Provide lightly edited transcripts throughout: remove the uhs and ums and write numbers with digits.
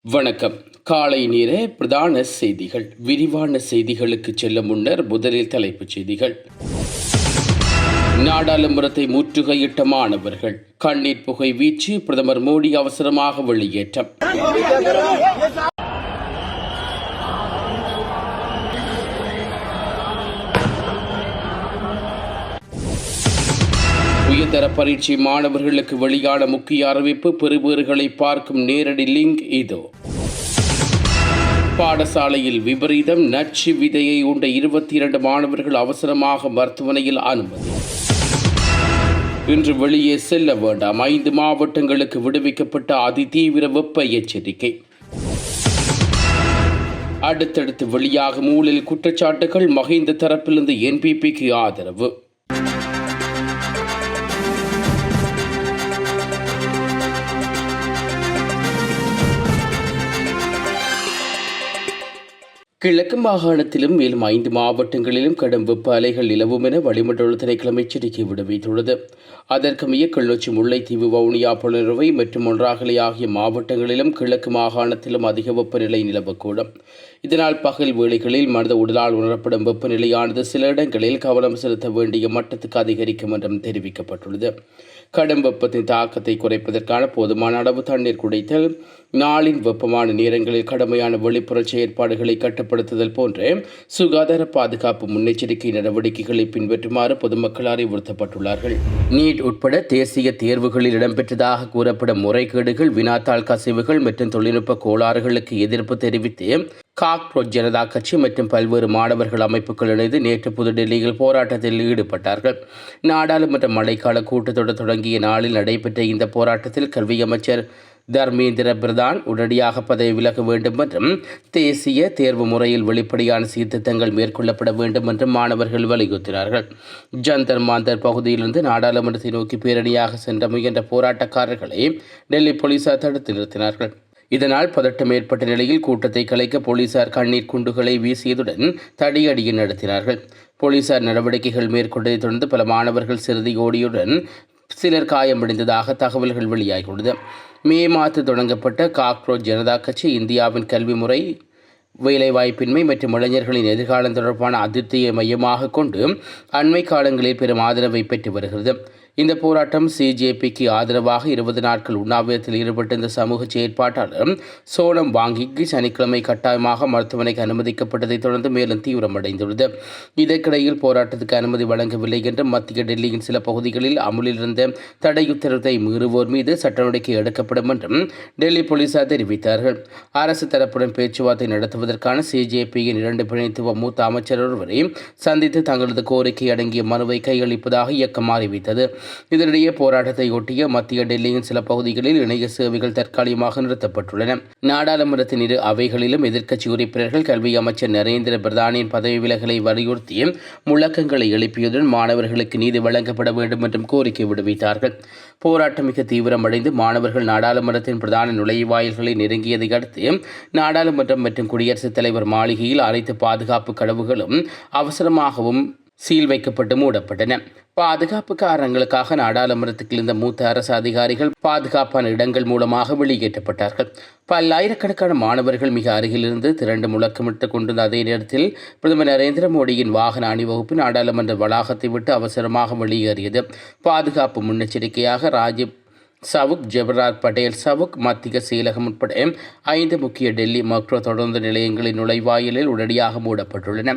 வணக்கம். காலை நேர பிரதான செய்திகள். விரிவான செய்திகளுக்கு செல்ல முன்னர் முதலில் தலைப்புச் செய்திகள். நாடாளுமன்றத்தை முற்றுகையிட்ட மாணவர்கள் கண்ணீர் புகை வீச்சு. பிரதமர் மோடி அவசரமாக வெளியேற்றம். உயர்தர பரீட்சை மாணவர்களுக்கு வெளியான முக்கிய அறிவிப்பு. பெறுபேறுகளை பார்க்கும் நேரடி லிங்க் இதோ. பாடசாலையில் விபரீதம். நச்சு விதையை உண்ட 22 மாணவர்கள் அவசரமாக மருத்துவமனையில் அனுமதி. இன்று வெளியே செல்ல வேண்டாம். 5 மாவட்டங்களுக்கு விடுவிக்கப்பட்ட அதிதீவிர வெப்ப எச்சரிக்கை. அடுத்தடுத்து வெளியாகும் ஊழல் குற்றச்சாட்டுகள். மஹிந்த தரப்பிலிருந்து என்பிபிக்கு ஆதரவு. கிழக்கு மாகாணத்திலும் மேலும் 5 மாவட்டங்களிலும் கடும் வெப்ப அலைகள் நிலவும் என வளிமண்டல திணைக்களம் எச்சரிக்கை விடுவித்துள்ளது. அதற்கமைய கிளிநொச்சி, முல்லைத்தீவு, வவுனியா, புலனறுவை மற்றும் ஒன்றாகலை ஆகிய மாவட்டங்களிலும் கிழக்கு மாகாணத்திலும் அதிக வெப்பநிலை நிலவக்கூடும். இதனால் பகல் வேளைகளில் மனித உடலால் உணரப்படும் வெப்பநிலையானது சில இடங்களில் கவனம் செலுத்த வேண்டிய மட்டத்துக்கு அதிகரிக்கும் என்றும் தெரிவிக்கப்பட்டுள்ளது. கடும் வெப்பத்தின் தாக்கத்தை குறைப்பதற்கான போதுமான அளவு தண்ணீர் குடித்தல், நாளின் வெப்பமான நேரங்களில் கடுமையான வெளிப்புற செயற்பாடுகளை கட்டுப்படுத்துதல் போன்ற சுகாதார பாதுகாப்பு முன்னெச்சரிக்கை நடவடிக்கைகளை பின்பற்றுமாறு பொதுமக்கள் அறிவுறுத்தப்பட்டுள்ளார்கள். நீட் உட்பட தேசிய தேர்வுகளில் இடம்பெற்றதாக கூறப்படும் முறைகேடுகள், வினாத்தாள் கசிவுகள் மற்றும் தொழில்நுட்ப கோளாறுகளுக்கு எதிர்ப்பு தெரிவித்து காக்ரோச் ஜனதா கட்சி மற்றும் பல்வேறு மாணவர்கள் அமைப்புகள் இணைந்து நேற்று புதுடெல்லியில் போராட்டத்தில் ஈடுபட்டார்கள். நாடாளுமன்ற மழைக்கால கூட்டத்தொடர் தொடங்கிய நாளில் நடைபெற்ற இந்த போராட்டத்தில் கல்வி அமைச்சர் தர்மேந்திர பிரதான் உடனடியாக பதவி விலக வேண்டும் என்றும் தேசிய தேர்வு முறையில் வெளிப்படையான சீர்திருத்தங்கள் மேற்கொள்ளப்பட வேண்டும் என்றும் மாணவர்கள் வலியுறுத்தினார்கள். ஜந்தர் மாந்தர் பகுதியிலிருந்து நாடாளுமன்றத்தை நோக்கி பேரணியாக சென்ற முயன்ற போராட்டக்காரர்களை டெல்லி போலீசார் தடுத்து நிறுத்தினார்கள். இதனால் பதட்டம் ஏற்பட்ட நிலையில் கூட்டத்தை கலைக்க போலீசார் கண்ணீர் குண்டுகளை வீசியதுடன் தடியடியை நடத்தினார்கள். போலீசார் நடவடிக்கைகள் மேற்கொண்டதைத் தொடர்ந்து பல மாணவர்கள் சிறுதி ஓடியுடன் சிலர் காயமடைந்ததாக தகவல்கள் வெளியாகியுள்ளது. மே மாதத்தில் தொடங்கப்பட்ட காக்ரோச் ஜனதா கட்சி இந்தியாவின் கல்வி முறை, வேலைவாய்ப்பின்மை மற்றும் இளைஞர்களின் எதிர்காலம் தொடர்பான அதிருப்தியை மையமாக கொண்டு அண்மை காலங்களில் பெரும் ஆதரவை பெற்று வருகிறது. இந்த போராட்டம் சிஜேபிக்கு ஆதரவாக 20 நாட்கள் உண்ணாவிரத்தில் ஈடுபட்ட இந்த சமூக செயற்பாட்டாளர் சோனம் வாங்கிக்கு சனிக்கிழமை கட்டாயமாக மருத்துவமனைக்கு அனுமதிக்கப்பட்டதைத் தொடர்ந்து மேலும் தீவிரமடைந்துள்ளது. இதற்கிடையில் போராட்டத்துக்கு அனுமதி வழங்கவில்லை என்றும் மத்திய டெல்லியின் சில பகுதிகளில் அமுலில் இருந்த தடையுத்தரவை மீறுவோர் மீது சட்ட நடவடிக்கை எடுக்கப்படும் என்றும் டெல்லி போலீசார் தெரிவித்தார்கள். அரசு தரப்புடன் பேச்சுவார்த்தை நடத்துவதற்கான சிஜேபியின் 2 பிரதிநிதித்துவ மூத்த அமைச்சர் ஒருவரை சந்தித்து தங்களது கோரிக்கை அடங்கிய மனுவை கையளிப்பதாக இயக்கம் அறிவித்தது. இதனிடையே போராட்டத்தை ஒட்டிய மத்திய டெல்லியின் சில பகுதிகளில் இணைய சேவைகள் தற்காலிகமாக நிறுத்தப்பட்டுள்ளன. நாடாளுமன்றத்தின் 2 அவைகளிலும் எதிர்க்கட்சி உறுப்பினர்கள் கல்வி அமைச்சர் நரேந்திர பிரதானின் பதவி விலகலை வலியுறுத்தி முழக்கங்களை எழுப்பியதுடன் மாணவர்களுக்கு நீதி வழங்கப்பட வேண்டும் என்றும் கோரிக்கை விடுவித்தார்கள். போராட்டம் மிக தீவிரமடைந்து மாணவர்கள் நாடாளுமன்றத்தின் பிரதான நுழைவாயில்களை நெருங்கியதை அடுத்து நாடாளுமன்றம் மற்றும் குடியரசுத் தலைவர் மாளிகையில் அனைத்து பாதுகாப்பு கதவுகளும் அவசரமாகவும் சீல் வைக்கப்பட்டு மூடப்பட்டன. பாதுகாப்பு காரணங்களுக்காக நாடாளுமன்றத்துக்கு இருந்த மூத்த அரசு அதிகாரிகள் பாதுகாப்பான இடங்கள் மூலமாக வெளியேற்றப்பட்டார்கள். பல்லாயிரக்கணக்கான மாணவர்கள் மிக அருகிலிருந்து திரண்டு முழக்கமிட்டுக் கொண்டிருந்த அதே நேரத்தில் பிரதமர் நரேந்திர மோடியின் வாகன அணிவகுப்பு நாடாளுமன்ற வளாகத்தை விட்டு அவசரமாக வெளியேறியது. பாதுகாப்பு முன்னெச்சரிக்கையாக ராஜீவ் சவுக், ஜவஹர் பட்டேல் சவுக், மத்திய செயலகம் உட்பட 5 முக்கிய டெல்லி மெட்ரோ தொடர்ந்து நிலையங்களின் நுழைவாயிலில் உடனடியாக மூடப்பட்டுள்ளன.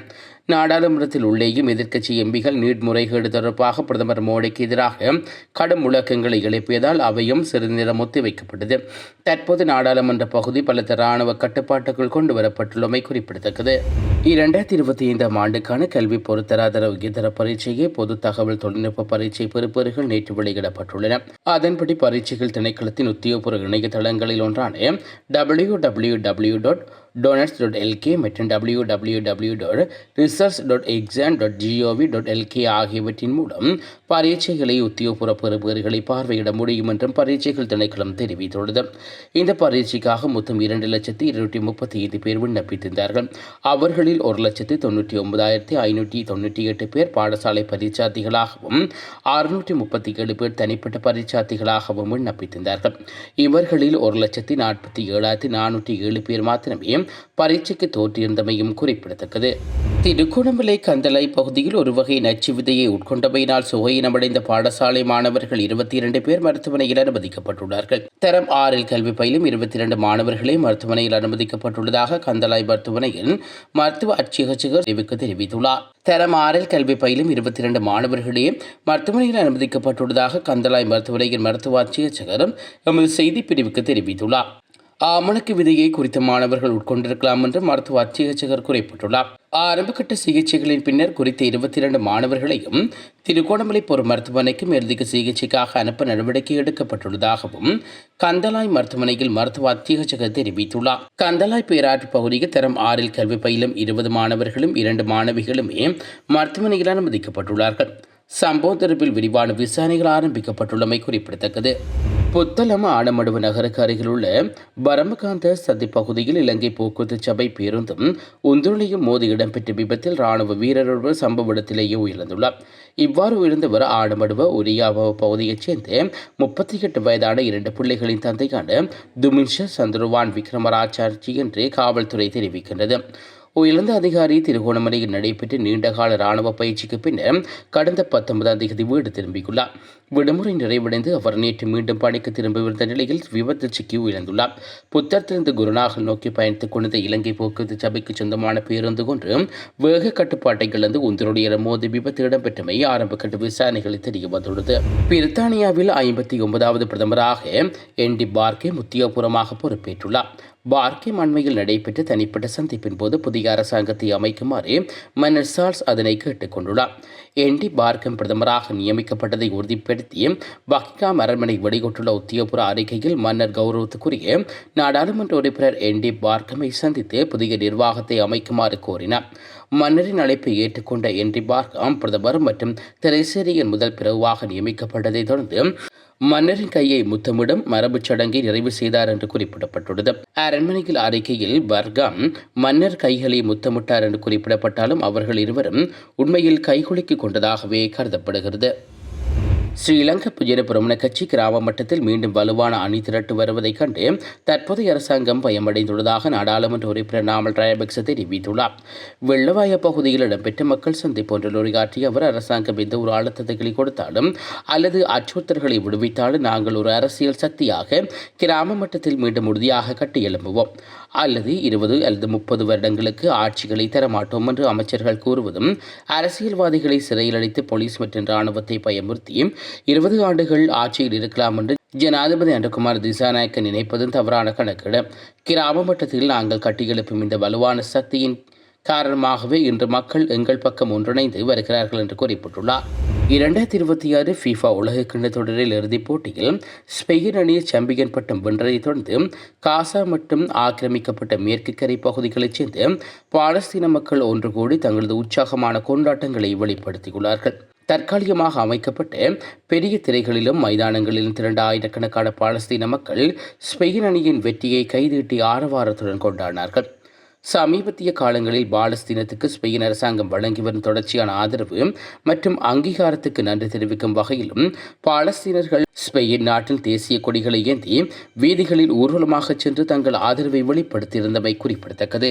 நாடாளுமன்றத்தில் உள்ளேயும் எதிர்க்கட்சி எம்பிகள் நீட் முறைகேடு தொடர்பாக பிரதமர் மோடிக்கு எதிராக கடும் முழக்கங்களை எழுப்பியதால் அவையும் சிறிது நேரம் ஒத்திவைக்கப்பட்டது. தற்போது நாடாளுமன்ற பகுதி பலத்த இராணுவ கட்டுப்பாட்டுக்குள் கொண்டு வரப்பட்டுள்ளமை குறிப்பிடத்தக்கது. 2025 ஆண்டுக்கான கல்வி பொருத்தராதர உயர்தர பரீட்சையை பொது தகவல் தொழில்நுட்ப பரீட்சை பெறுபேறுகள் நேற்று வெளியிடப்பட்டுள்ளன. அதன்படி பரீட்சைகள் திணைக்களத்தின் உத்தியோகபூர்வ இணையதளங்களில் ஒன்றான www donors.lk மற்றும் www.results.exam.gov.lk ஆகியவற்றின் மூலம் பரீட்சைகளை உத்தியோகபூர்வ பெறுபவர்களை பார்வையிட முடியும் என்றும் பரீட்சைகள் திணைக்களம் தெரிவித்துள்ளது. இந்த பரீட்சைக்காக மொத்தம் 2,235 பேர் விண்ணப்பித்திருந்தார்கள். அவர்களில் 1,99,598 பேர் பாடசாலை பரீட்சார்த்திகளாகவும் 637 பேர் தனிப்பட்ட பரீட்சார்த்திகளாகவும் விண்ணப்பித்திருந்தார்கள். இவர்களில் 1,47,407 பேர் மாத்திரமே பரீட்சைக்கு தோற்றியிருந்தமையும் குறிப்பிடத்தக்கது. திருகோணமலை கந்தளை பகுதியில் ஒரு வகை நச்சு விதையை உட்கொண்டமையினால் சுகையினமடைந்த பாடசாலை மாணவர்கள் 22 பேர் மருத்துவமனையில் அனுமதிக்கப்பட்டுள்ளார்கள். தரம் 6 கல்வி பயிலும் 22 மாணவர்களே மருத்துவமனையில் அனுமதிக்கப்பட்டுள்ளதாக கந்தளாய் மருத்துவமனையில் மருத்துவ அச்சிகிச்சகர் தெரிவித்துள்ளார். தரம் 6 கல்வி பயிலும் 22 மாணவர்களே மருத்துவமனையில் அனுமதிக்கப்பட்டுள்ளதாக கந்தளாய் மருத்துவமனையின் மருத்துவ அச்சிகிச்சகர் எமது செய்தி பிரிவுக்கு தெரிவித்துள்ளார். ஆமணக்கு விதையை குறித்த மாணவர்கள் உட்கொண்டிருக்கலாம் என்று மருத்துவ அச்சிகிச்சகர் குறிப்பிட்டுள்ளார். ஆரம்பகட்ட சிகிச்சைகளின் பின்னர் குறித்த 22 மாணவர்களையும் திருகோணமலை போர் மருத்துவமனைக்கு மேலதிக சிகிச்சைக்காக அனுப்ப நடவடிக்கை எடுக்கப்பட்டுள்ளதாகவும் கந்தளாய் மருத்துவமனையில் மருத்துவ அத்தியட்சகர் தெரிவித்துள்ளார். கந்தளாய் பேராற்று பகுதியில் தரம் 6 கல்வி பயிலும் 20 மாணவர்களும் 2 மாணவிகளுமே மருத்துவமனையில் அனுமதிக்கப்பட்டுள்ளார்கள். சம்பவம் தொடர்பில் விரிவான விசாரணைகள் ஆரம்பிக்கப்பட்டுள்ளமை குறிப்பிடத்தக்கது. புத்தளம் ஆனமடுவு நகருக்கு அருகில் உள்ள பரமகாந்த சதி பகுதியில் இலங்கை போக்குவரத்து சபை பேருந்தும் உந்துருளியும் மோதி இடம்பெற்ற விபத்தில் ராணுவ வீரர் ஒருவர் சம்பவ இடத்திலேயே உயிரிழந்துள்ளார். இவ்வாறு உயிர்ந்தவர் ஆனமடுவ உரியாவ பகுதியைச் சேர்ந்த 38 வயதான 2 பிள்ளைகளின் தந்தையான துமின்ஷ சந்துருவான் விக்ரமராச்சார்ஜி என்று காவல்துறை தெரிவிக்கின்றது. உயிர்ந்த அதிகாரி திருகோணமலையில் நடைபெற்ற நீண்டகால இராணுவ பயிற்சிக்கு பின்னர் கடந்த 19ஆம் தேதி வீடு திரும்பியுள்ளார். விடுமுறை நிறைவடைந்து அவர் நேற்று மீண்டும் பணிக்கு திரும்பியிருந்த நிலையில் விபத்தில் சிக்கி உயிர்ந்துள்ளார். புத்தளத்திலிருந்து குருநாகல் நோக்கி பயணித்துக் கொண்ட இலங்கை போக்குவரத்து சபைக்கு சொந்தமான பேருந்து ஒன்று வேக கட்டுப்பாட்டை இழந்து உந்தருடைய மோதி விபத்து இடம்பெற்றமை ஆரம்பகட்ட விசாரணைகளில் தெரிய வந்துள்ளது. பிரித்தானியாவில் 59வது பிரதமராக என்டி பார்கே உத்தியோகபூர்வமாக பொறுப்பேற்றுள்ளார். பார்கே அண்மையில் நடைபெற்ற தனிப்பட்ட சந்திப்பின் போது புதிய அரசாங்கத்தை அமைக்குமாறு மன்னர் சார்ல்ஸ் அதனை கேட்டுக் கொண்டுள்ளார். என்டி பார்கம் பிரதமராக நியமிக்கப்பட்டதை உறுதிப்படுத்தி பக்கிங்ஹாம் அரண்மனை வெளியிட்டுள்ள உத்தியோகபூர்வ அறிக்கையில் மன்னர் கௌரவத்துக்குரிய நாடாளுமன்ற உறுப்பினர் என்டி பார்கமை சந்தித்து புதிய நிர்வாகத்தை அமைக்குமாறு கோரினார். மன்னரின் அழைப்பை ஏற்றுக்கொண்ட என்டி பார்கம் பிரதமர் மற்றும் தெரேசேரியின் முதல் பிரிவாக நியமிக்கப்பட்டதை தொடர்ந்து மன்னரின் கையை முத்தமிடும் மரபுச் சடங்கை நிறைவு செய்தார் என்று குறிப்பிடப்பட்டுள்ளது. அரண்மனையில் அறிக்கையில் பர்காம் மன்னர் கைகளை முத்தமிட்டார் என்று குறிப்பிடப்பட்டாலும் அவர்கள் இருவரும் உண்மையில் கைகுலுக்கிக் கொண்டதாகவே கருதப்படுகிறது. ஸ்ரீலங்கா பொதுஜன பெரமுன கட்சி கிராம மட்டத்தில் மீண்டும் வலுவான அணி திரட்டு வருவதைக் கண்டு தற்போதைய அரசாங்கம் பயமடைந்துள்ளதாக நாடாளுமன்ற உறுப்பினர் நாமல் ராயபக்ச தெரிவித்துள்ளார். வெள்ளவாய பகுதியில் இடம்பெற்ற மக்கள் சந்திப்பு ஒன்றில் உரையாற்றிய அவர், அரசாங்கம் எந்த ஒரு அழுத்தத்தை கொடுத்தாலும் அல்லது அச்சுறுத்தல்களை விடுவித்தாலும் நாங்கள் ஒரு அரசியல் சக்தியாக கிராம மட்டத்தில் மீண்டும் உறுதியாக கட்டியெழும்புவோம், அல்லது 20 அல்லது 30 வருடங்களுக்கு ஆட்சிகளை தரமாட்டோம் என்று அமைச்சர்கள் கூறுவதும், அரசியல்வாதிகளை சிறையில் அடைத்து போலீஸ் மற்றும் இராணுவத்தை பயமுறுத்தி 20 ஆண்டுகள் ஆட்சியில் இருக்கலாம் என்று ஜனாதிபதி அனுகுமார் திசாநாயக்க நினைப்பதும் தவறான கணக்கீடு. கிராம மட்டத்தில் நாங்கள் கட்டியெழுப்பும் இந்த வலுவான சக்தியின் காரணமாகவே இன்று மக்கள் எங்கள் பக்கம் ஒன்றிணைந்து வருகிறார்கள் என்று குறிப்பிட்டுள்ளார். 2026 FIFA உலகக்கிண்ண தொடரில் இறுதிப் போட்டியில் ஸ்பெயின் அணி சாம்பியன் பட்டம் வென்றதைத் தொடர்ந்து காசா மற்றும் ஆக்கிரமிக்கப்பட்ட மேற்கு கரை பகுதிகளைச் சேர்ந்த பாலஸ்தீன மக்கள் ஒன்று கூடி தங்களது உற்சாகமான கொண்டாட்டங்களை வெளிப்படுத்தியுள்ளார்கள். தற்காலிகமாக அமைக்கப்பட்ட பெரிய திரைகளிலும் மைதானங்களிலும் திரண்ட ஆயிரக்கணக்கான பாலஸ்தீன மக்கள் ஸ்பெயின் அணியின் வெற்றியை கைதீட்டி ஆரவாரத்துடன் கொண்டாடினார்கள். சமீபத்திய காலங்களில் பாலஸ்தீனத்துக்கு ஸ்பெயின் அரசாங்கம் வழங்கி வரும் தொடர்ச்சியான ஆதரவு மற்றும் அங்கீகாரத்துக்கு நன்றி தெரிவிக்கும் வகையிலும் பாலஸ்தீனர்கள் ஸ்பெயின் நாட்டில் தேசிய கொடிகளை ஏந்தி வீதிகளில் ஊர்வலமாக சென்று தங்கள் ஆதரவை வெளிப்படுத்தியிருந்தமை குறிப்பிடத்தக்கது.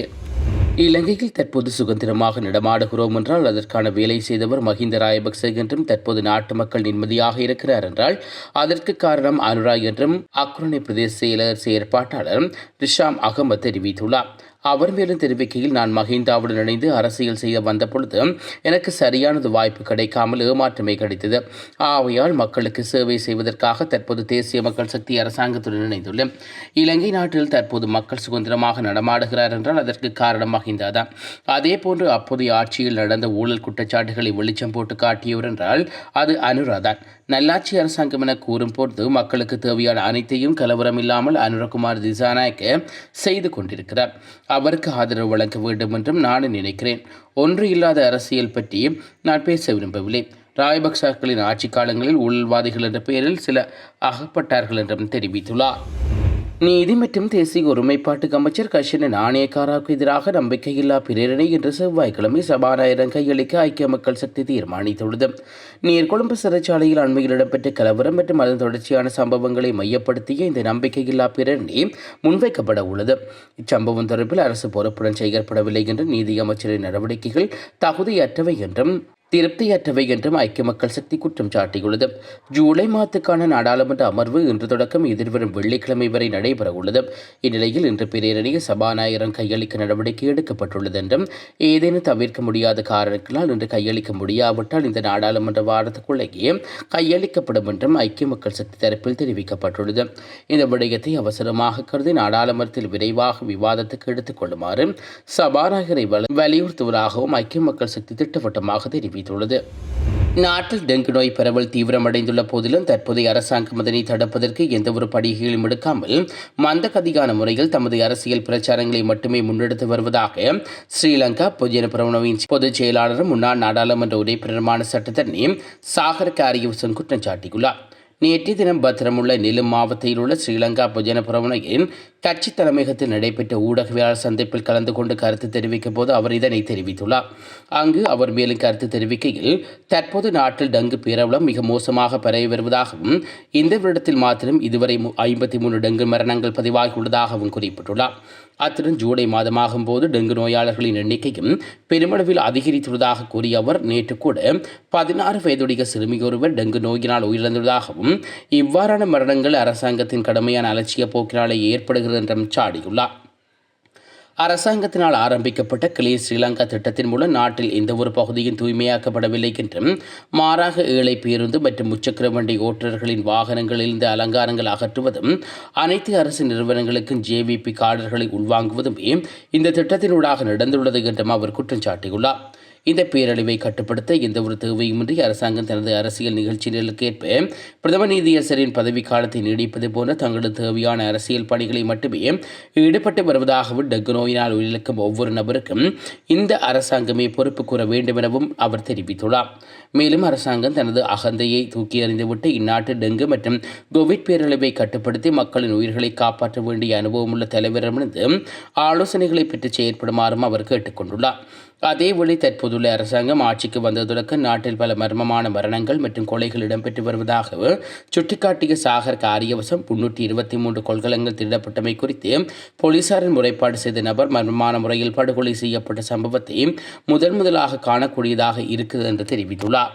இலங்கையில் தற்போது சுதந்திரமாக நடமாடுகிறோம் என்றால் அதற்கான வேலை செய்தவர் மஹிந்த ராயபக்ச என்றும், தற்போது நாட்டு மக்கள் நிம்மதியாக இருக்கிறார் என்றால் அதற்கு காரணம் அனுரா என்றும் அக்குரணை பிரதேச செயற்பாட்டாளர் ரிஷாம் அகமது தெரிவித்துள்ளார். அவர் மேலும் தெரிவிக்கையில், நான் மஹிந்தாவுடன் இணைந்து அரசியல் செய்ய வந்த பொழுது எனக்கு சரியானது வாய்ப்பு கிடைக்காமல் ஏமாற்றமே கிடைத்தது. ஆகையால் மக்களுக்கு சேவை செய்வதற்காக தற்போது தேசிய மக்கள் சக்தி அரசாங்கத்துடன் இணைந்துள்ளேன். இலங்கை நாட்டில் தற்போது மக்கள் சுதந்திரமாக நடமாடுகிறார் என்றால் அதற்கு காரணம் மஹிந்தா தான். அதே போன்று அப்போதைய ஆட்சியில் நடந்த ஊழல் குற்றச்சாட்டுகளை வெளிச்சம் போட்டு காட்டியவர் என்றால் அது அனுரா தான். நல்லாட்சி அரசாங்கம் என கூறும் போது மக்களுக்கு தேவையான அனைத்தையும் கலவரமில்லாமல் அனுரகுமார் திசாநாயக்க செய்து கொண்டிருக்கிறார். அவருக்கு ஆதரவு வழங்க வேண்டும் என்றும் நான் நினைக்கிறேன். ஒன்று இல்லாத அரசியல் பற்றி நான் பேச விரும்பவில்லை. ராயபக்சர்களின் ஆட்சி காலங்களில் ஊழல்வாதிகள் என்ற பெயரில் சில அகப்பட்டார்கள் என்றும் தெரிவித்துள்ளார். நீதி மற்றும் தேசிய ஒருமைப்பாட்டுக்கு அமைச்சர் கஷன நாணயக்காராவுக்கு எதிராக நம்பிக்கையில்லா பிரேரணை இன்று செவ்வாய்க்கிழமை சபாநாயகர் கையளிக்க ஐக்கிய மக்கள் சக்தி தீர்மானித்துள்ளது. நீர்கொழும்பு சிறைச்சாலையில் அண்மையில் இடம்பெற்ற கலவரம் மற்றும் அதன் தொடர்ச்சியான சம்பவங்களை மையப்படுத்திய இந்த நம்பிக்கையில்லா பிரேரணை முன்வைக்கப்பட உள்ளது. இச்சம்பவம் தொடர்பில் அரசு பொறுப்புடன் செயல்படவில்லை என்றும் நீதி அமைச்சரின் நடவடிக்கைகள் தகுதியற்றவை என்றும் திருப்தியற்றவை என்றும் ஐக்கிய மக்கள் சக்தி குற்றம் சாட்டியுள்ளது. ஜூலை மாதத்துக்கான நாடாளுமன்ற அமர்வு இன்று தொடக்கம் எதிர்வரும் வெள்ளிக்கிழமை வரை நடைபெற உள்ளது. இந்நிலையில் இன்று பிரேரணையை சபாநாயகர் கையளிக்க நடவடிக்கை எடுக்கப்பட்டுள்ளது என்றும் ஏதேனும் தவிர்க்க முடியாத காரணங்களால் இன்று கையளிக்க முடியாவிட்டால் இந்த நாடாளுமன்ற வாரத்துக்குள்ளேயே கையளிக்கப்படும் என்றும் ஐக்கிய மக்கள் சக்தி தரப்பில் தெரிவிக்கப்பட்டுள்ளது. இந்த விடயத்தை அவசரமாக கருதி நாடாளுமன்றத்தில் விரைவாக விவாதத்துக்கு எடுத்துக் கொள்ளுமாறு சபாநாயகரை வலியுறுத்துவதாகவும் ஐக்கிய மக்கள் சக்தி திட்டவட்டமாக தெரிவித்துள்ளது. நாட்டில் டெங்கு நோய் பரவல் தீவிரமடைந்துள்ள போதிலும் தற்போதைய அரசாங்கம் அதனை தடுப்பதற்கு எந்தவொரு படிகளையும் எடுக்காமல் மந்தகதியான முறையில் தமது அரசியல் பிரச்சாரங்களை மட்டுமே முன்னெடுத்து வருவதாக ஸ்ரீலங்கா பொதுஜன பிரமுனவின் பொதுச் செயலாளரும் முன்னாள் நாடாளுமன்ற உறுப்பினருமான சட்டத்தரணி சாகர் காரியவசன் குற்றம் சாட்டியுள்ளார். நேற்றைய தினம் பத்திரமுள்ள நெலும் மாவட்டத்தில் உள்ள ஸ்ரீலங்கா பொதுஜன பிரமுனையின் கட்சி தலைமையகத்தில் நடைபெற்ற ஊடகவியலாளர் சந்திப்பில் கலந்து கொண்டு கருத்து தெரிவிக்கும் போது அவர் இதனை தெரிவித்துள்ளார். அங்கு அவர் மேலும் கருத்து தெரிவிக்கையில் தற்போது நாட்டில் டெங்கு பேரவலம் மிக மோசமாக பரவி வருவதாகவும் இந்த வருடத்தில் மாத்திரம் இதுவரை 53 டெங்கு மரணங்கள் பதிவாகியுள்ளதாகவும் குறிப்பிட்டுள்ளார். அத்துடன் ஜூலை மாதமாகும் போது டெங்கு நோயாளர்களின் எண்ணிக்கையும் பெருமளவில் அதிகரித்துள்ளதாக கூறிய அவர் நேற்று கூட 16 வயதுடைய சிறுமியொருவர் டெங்கு நோயினால் உயிரிழந்துள்ளதாகவும் இவ்வாறான மரணங்கள் அரசாங்கத்தின் கடுமையான அலட்சிய போக்கினாலே ஏற்படுகிறது என்றும் சாடியுள்ளார். அரசாங்கத்தினால் ஆரம்பிக்கப்பட்ட கிளீன் ஸ்ரீலங்கா திட்டத்தின் மூலம் நாட்டில் எந்த ஒரு பகுதியும் தூய்மையாக்கப்படவில்லை என்றும் மாறாக ஏழை பேருந்து மற்றும் முச்சக்கர வண்டி ஓட்டுநர்களின் வாகனங்களிலிருந்து அலங்காரங்கள் அகற்றுவதும் அனைத்து அரசு நிறுவனங்களுக்கும் ஜேவிபி கார்டர்களை உள்வாங்குவதுமே இந்த திட்டத்தினூடாக நடந்துள்ளது என்றும் அவர் குற்றம் சாட்டியுள்ளார். இந்த பேரழிவை கட்டுப்படுத்த எந்தவொரு தேவையுமின்றி அரசாங்கம் தனது அரசியல் நிகழ்ச்சிகளுக்கேற்ப பிரதம நீதியரசரின் பதவிக்காலத்தை நீடிப்பது போன்ற தங்களது தேவையான அரசியல் பணிகளை மட்டுமே ஈடுபட்டு வருவதாகவும் டெங்கு நோயினால் உயிரிழக்கும் ஒவ்வொரு நபருக்கும் இந்த அரசாங்கமே பொறுப்பு கூற வேண்டும் எனவும் அவர் தெரிவித்துள்ளார். மேலும் அரசாங்கம் தனது அகந்தையை தூக்கி எறிந்துவிட்டு இந்நாட்டு டெங்கு மற்றும் கோவிட் பேரழிவை கட்டுப்படுத்தி மக்களின் உயிர்களை காப்பாற்ற வேண்டிய அனுபவமுள்ள தலைவரிடமிருந்து ஆலோசனைகளை பெற்று செயற்படுமாறும் அவர் கேட்டுக்கொண்டுள்ளார். அதேவேளை தற்போதுள்ள அரசாங்கம் ஆட்சிக்கு வந்த தொடக்கம் நாட்டில் பல மர்மமான மரணங்கள் மற்றும் கொலைகள் இடம்பெற்று வருவதாக சுட்டிக்காட்டிய சாகர் காரியவசம் 323 கொள்கலங்கள் திருடப்பட்டமை குறித்து போலீசாரின் முறைப்பாடு செய்த நபர் மர்மமான முறையில் படுகொலை செய்யப்பட்ட சம்பவத்தை முதலாக காணக்கூடியதாக இருக்கிறது என்று தெரிவித்துள்ளார்.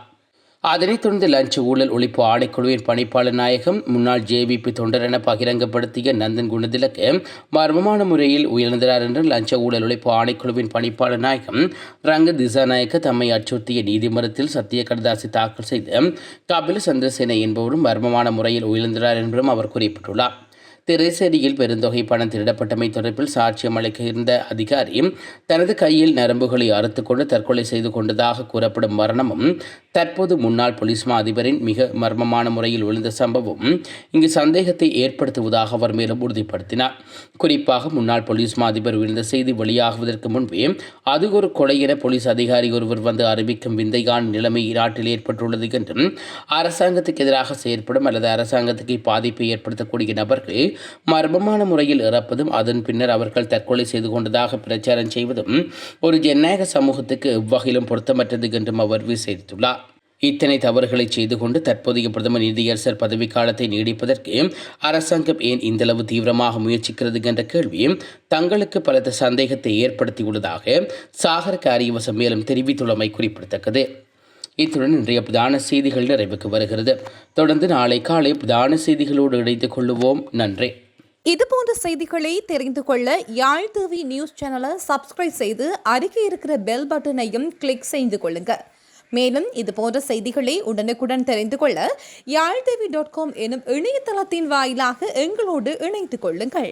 அதனைத் தொடர்ந்து லஞ்ச ஊழல் ஒழிப்பு ஆணைக்குழுவின் பணிப்பாளர் நாயகம் முன்னாள் ஜேவிபி தொண்டர் என பகிரங்கப்படுத்திய நந்தன் குணதிலக்கு மர்மமான முறையில் உயர்ந்தார் என்று லஞ்ச ஊழல் ஒழிப்பு ஆணைக்குழுவின் பணிப்பாளர் நாயகம் ரங்க திசாநாயக்க தம்மை அச்சுறுத்திய நீதிமன்றத்தில் சத்திய கடதாசி தாக்கல் செய்த கபில சந்திரசேன என்பவரும் மர்மமான முறையில் உயர்ந்தார் என்றும் அவர் குறிப்பிட்டுள்ளார். திரைசேரியில் பெருந்தொகை பணம் திருடப்பட்டமை தொடர்பில் சாட்சியம் அளிக்க இருந்த அதிகாரி தனது கையில் நரம்புகளை அறுத்துக்கொண்டு தற்கொலை செய்து கொண்டதாக கூறப்படும் மரணமும் தற்போது முன்னாள் போலீஸ் அதிபரின் மிக மர்மமான முறையில் விழுந்த சம்பவம் இங்கு சந்தேகத்தை ஏற்படுத்துவதாக அவர் மேலும் உறுதிப்படுத்தினார். குறிப்பாக முன்னாள் போலீஸ் அதிபர் விழுந்த செய்தி வெளியாகுவதற்கு முன்பே அது ஒரு கொலை என போலீஸ் அதிகாரி ஒருவர் வந்து அறிவிக்கும் விந்தையான நிலைமை நாட்டில் ஏற்பட்டுள்ளது என்றும் அரசாங்கத்துக்கு எதிராக செயற்படும் அல்லது அரசாங்கத்துக்கு பாதிப்பை ஏற்படுத்தக்கூடிய நபர்கள் மர்மமான முறையில் இறப்பதும் அதன் பின்னர் அவர்கள் தற்கொலை செய்து கொண்டதாக பிரச்சாரம் செய்வதும் ஒரு ஜனநாயக சமூகத்துக்கு எவ்வகையிலும் பொருத்தமற்றது என்றும் அவர் விசேரித்துள்ளார். இத்தனை தவறுகளை செய்து கொண்டு தற்போதைய பிரதம நீதியரசர் பதவிக்காலத்தை நீடிப்பதற்கு அரசாங்கம் ஏன் இந்தளவு தீவிரமாக முயற்சிக்கிறது என்ற கேள்வி தங்களுக்கு பலத்த சந்தேகத்தை ஏற்படுத்தியுள்ளதாக சாகர் காரியவசம் மேலும் தெரிவித்துள்ளமை குறிப்பிடத்தக்கது. இத்துடன் இன்றைய பிரதான செய்திகள் நிறைவுக்கு வருகிறது. தொடர்ந்து நாளை காலை பிரதான செய்திகளோடு இணைந்து கொள்ளுவோம். நன்றி. இதுபோன்ற செய்திகளை தெரிந்து கொள்ள யாழ் டிவி நியூஸ் சேனலை சப்ஸ்கிரைப் செய்து அருகே இருக்கிற பெல் பட்டனையும் கிளிக் செய்து கொள்ளுங்க. மேலும் இதுபோன்ற செய்திகளை உடனுக்குடன் தெரிந்து கொள்ள யாழ்டிவி.com எனும் இணையதளத்தின் வாயிலாக எங்களோடு இணைந்து கொள்ளுங்கள்.